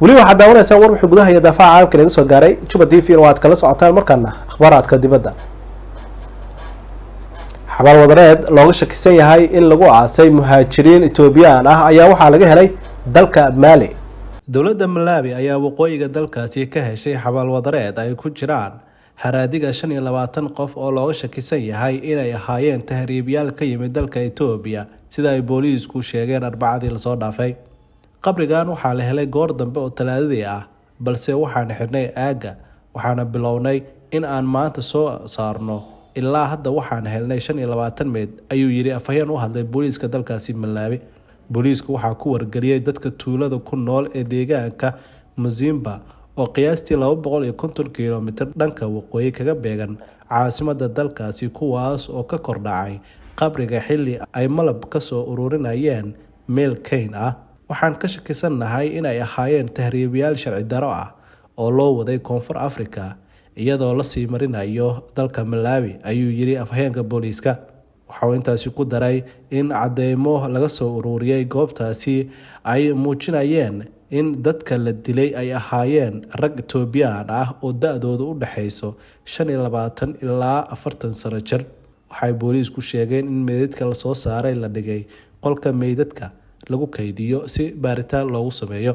weli waxaad daawanaysaa war wixii gudaha iyo daafaca caalamka laga soo gaaray Juba TV oo aad kala socotaan markana akhbaaraadka dibadda. xabal wadareed looga shakisan yahay in lagu aasay muhaajiriin Itoobiyaan ah ayaa waxaa laga helay dalka Mali. dowladda Malawi ayaa waqooyiga dalkaasi ka heshay xabal wadareed ay ku jiraan haraadiga 25 qof oo looga shakisan yahay inay ahaayeen tahriibayaal ka yimid dalka Itoobiya sida ay booliisku sheegeen Arbacadii la soo dhaafay. qabrigan waxaa la helay goor dambe oo Talaadadii ah balse waxaan xirnay aaga waxaana bilownay in aan maanta soo saarno ilaa hadda waxaan helnay 25 meed ayuu yiri afhayeen u hadlay booliiska dalkaasi Malawi. booliisku waxa ku wargeliyay dadka tuulada ku nool ee deegaanka Mzimba oo qiyaastii 250 kiiloomitir dhanka waqooyi kaga beegan caasimadda dalkaasi kuwaas oo ka kordhacay qabriga xilli ay malab ka soo ururinayeen meel kayn ah. waxaan ka shakisanahay in ay ahaayeen tahriibayaal sharci daro ah oo loo waday Koonfur Afrika iyadoo la sii marinayo dalka Malawi ayuu yiri afhayeenka booliiska. waxa intaasi ku daray in cadeymo laga soo ururiyay goobtaasi ay muujinayeen in dadka la dilay ay ahaayeen rag Itoobiyaan ah oo da'doodu u dhaxayso 25 ilaa 40 sano jir. waxay booliisku sheegeen in meedadka la soo saaray la dhigay qolka meedadka lagu kaydiyo si baaritaan loogu sameeyo.